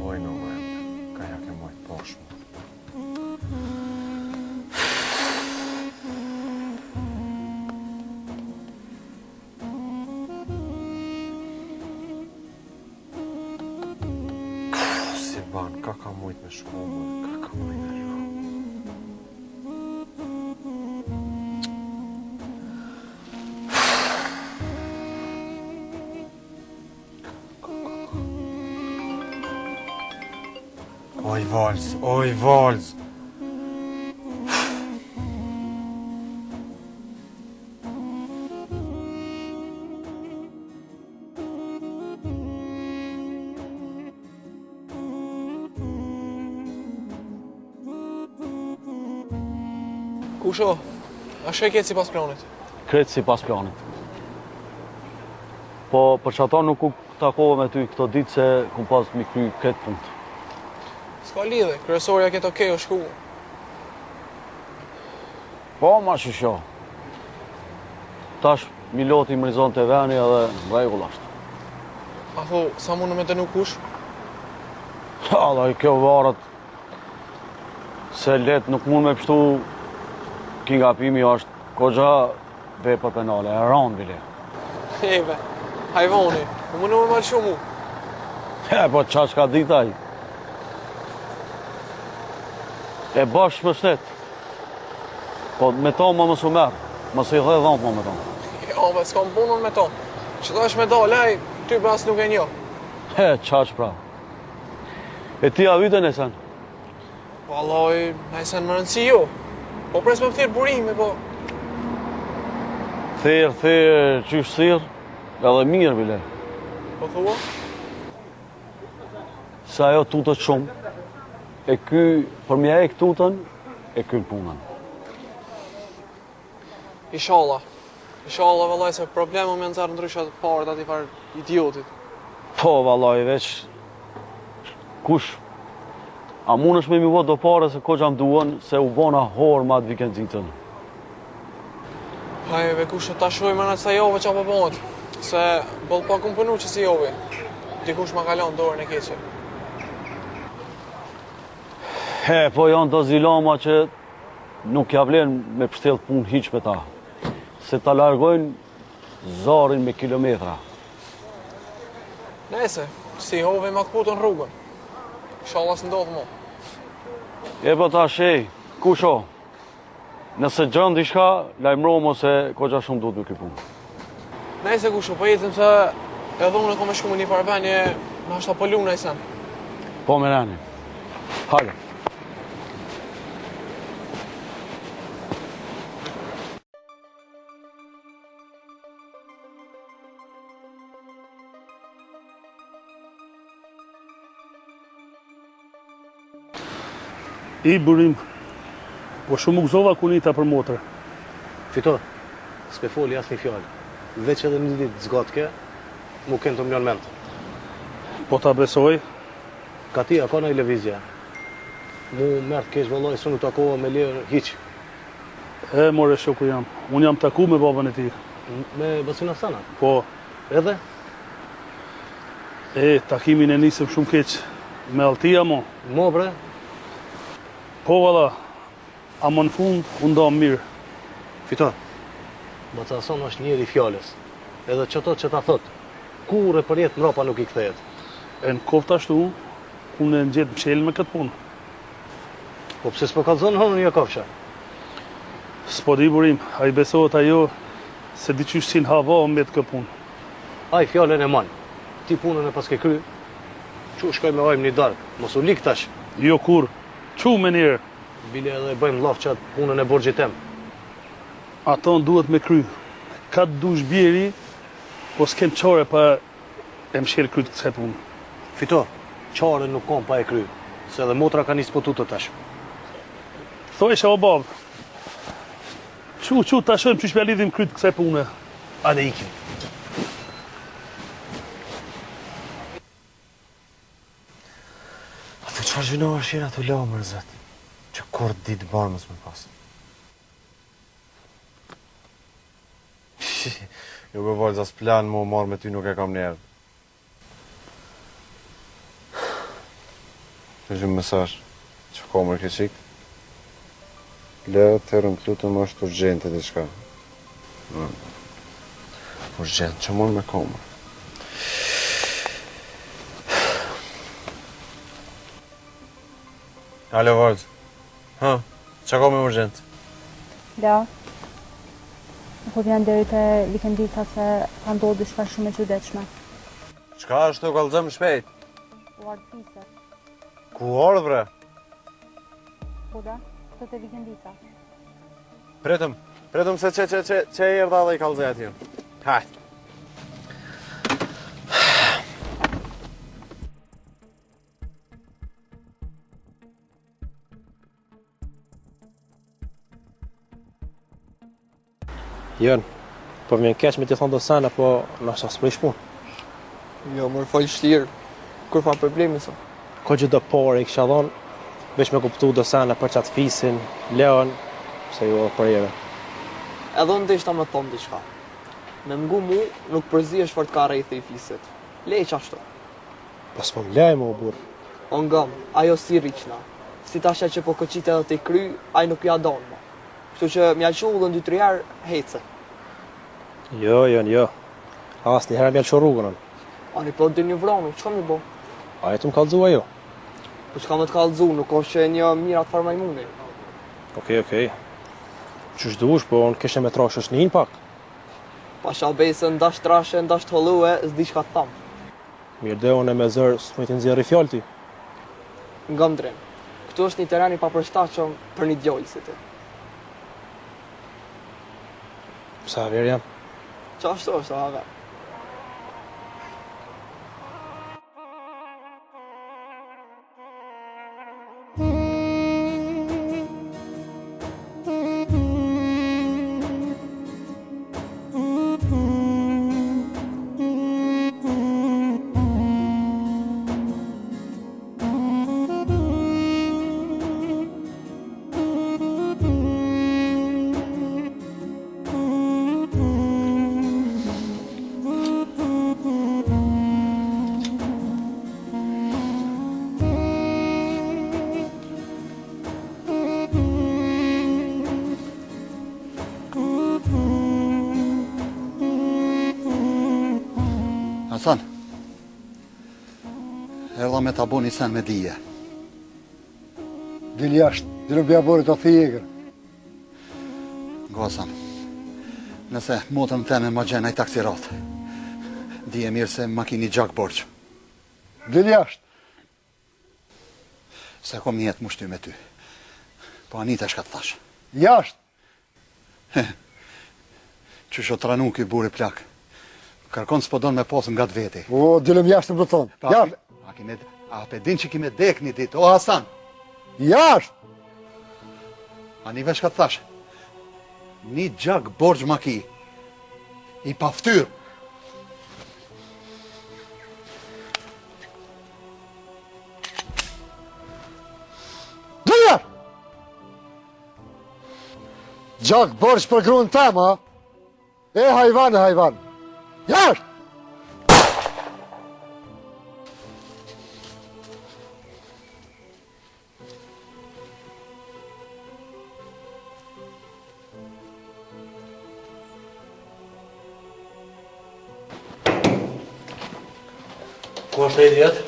Oj, no, ka ja ke mojtë poshmë. Si ban, ka mojtë me shkumë, ka mojtë me rjo. Oj, Valz, oj, Valz. Kusho, a shë ketë si pas planit? Kretë si pas planit. Po, për që ata nuk u takova me ty këto ditë se kum pas mi kry këtë punt. S'ka lidhe, kryesorja ketë okej o shku. Po, ma shisho. Tash, Miloti më rizon të veni edhe regull ashtë. A tho, sa mundë me të nuk kush? Alla, i kjo varet se let nuk mund me pështu kinga pimi është kogja vepër penale, e ranë bile. Eve, hajvoni, më normal shumë mu. Po qa ka ditaj. E bashkë më shtet. Po me tonë më mësu merë, mësë i dhe dhëmë me tonë. Ja, be, s'kam punën me tonë. Që ta është me dalë, ej, ty bas nuk e njo. Qaq pra. E ti a vyte nësen? Valoj, nësen më rëndësi jo. Po pres me pëthirë burimi, po... Thirë, qysh thirë, edhe mirë bile. Po thua? Se ajo tutët shumë, e ky, për mja e këtutën, e ky në punën. Inshallah, vallaj, se problemu me nëzarë ndryshat parët ati farë idiotit. Po, vallaj, veç, kush, a mund është me mi vot do pare se ko që am duhen, se u bona horë ma të vikendicën. Hajve, kush ta shojmë në të jove qa po bëhet, se bëllë pa kumë pënu që si jove, dikush ma kalon dorën e keqe. Po janë do zilama që nuk ja vlen me pështel pun hiq me ta, se ta largojnë zarin me kilometra. Nese, si jove ma këputën rrugën. Inshallah së ndodhë mo. E po ta shej, kusho, nëse gjën diçka, lajmëro mo se ko qa shumë duhet me këj punë. Nese kusho, po jetim se edhe unë e kom e shku me një farbenje, në ashta po luna i sen. Po me nani. Hajde. I burim, po shumë u gëzova kunita për motër. Fito, s'pe foli as një fjallë. Veç edhe një ditë zgatke, mu kënë të mlon ment. Po ta besoj, Ka ti, a ka në i levizja. Mu mërë kesh vëllaj, së në takova me lirë hiq. e more shoku jam. Unë jam taku me babën e tij. Me Basin Afsana? Po, Edhe? Takimin e nisëm shumë keq. Me Altia mo. Mo bre? Po valla, a më në fund, unë dam mirë. Fito, Bacason është njeri i fjales. Edhe qëto që ta thot, kur e për jetë mrapa nuk i kthehet. E në kofta ashtu, unë e në gjetë mshelë me këtë punë. Po pse s'po ka zonë hënë një kofsha? S'po di burim, a i besohet ajo se diqysh si në hava me të këtë punë. Aj fjallën e manë, ti punën e paske kry, që shkoj me vajmë një darkë, mos u lik tash. Jo kur, qu me njerë. Bile edhe bëjmë lafqat punën e borgjit tem. Ato në duhet me kry. Ka të dush bjeri, po s'kem qare pa e mshelë kryt këse punë. Fito, qare nuk kom pa e kry, se edhe motra ka një spotutë tash. Thojsha o babë, qu ta shëm që shpja lidhim kryt këse punë. Ade ikim. Ato qëfar gjinohë është jena të lau, mërzat, që kur ditë barmës me pasë. Jo be valë, as plan mu marrë me ty nuk e kam njerë. Në gjëmë mesazh. Që ko mërë këqik? Leo të herën të lutëm është urgjente dhe shka. Urgjent, që mund me koma. Alo, vardë. Ha, që ko me urgjent? Leo, po vjen deri te Vikendica se ka ndodhur diçka shumë e çuditshme. Qka është të kallëzëm shpejt? U ardh fisë. Ku orë, bre? Po da, këto te Vikendica. Pretëm se që e erdha dhe i kallëzë atje. Hajt. Jën, po vjen keq me t'i thonë do sana, po na shas prej shpun. Jo, mërë falë shtirë. Kur fa problemi, sa? Ko gjithë do por e kisha thonë, veç me kuptu do sana për qatë fisin, Leon, se ju edhe për jere. Edhe unë deshta me thonë diçka. Me mgu mu, nuk përzi është fort ka rejtë i fisit. Lej qashtu. Po s'po m'lej mu, burë. O ngam, ajo si riqna. Si tasha që po këqit edhe t'i kry, aj nuk ja donë ma. Kështu që mjallqu ullën 2-3 herë, hejtse. Jo, jo. As një herë mjallqo rrugën. Ani po dy një vronu, që kam i bo? A e të më kalëzua jo? Po që kam e të kalëzu, nuk është që një mirat farmajmune. Okej. Qysh dush, po në kështë me trash është njën pak. Pasha besën, ndash trashe, ndash të holue, s'di shka të thamë. Mirë dhe unë e me zërë, s'më të nëzirë i fjallë ti. Ngam drem. Këtu është një teren i papërshtatshëm për një djojë si ti. Sa verë jam? Qashtu është, ave. Hasan, erdha me ta bo një sen me dije. Dil jashtë, dilë bja borit o thijegër. Go Hasan, nëse motën teme ma gjen ai taksirat, dije mirë se ma kini gjak borç. Dil jashtë. Se kom një jetë mushty me ty. Po Anita shka të thash. Jashtë. Që sho tranu ky buri plak. Kërkon s'po don me posë nga të veti. O, dilëm jashtë më të thonë. Jashtë. A pe din që kime dek një dit, o Hasan. Jashtë. Anive shka të thash. Një gjak borç ma ki. I paftyr. Dil jashtë. Gjak borç për grunë tema. E hajvan. Jashtë! Ku është e djetë?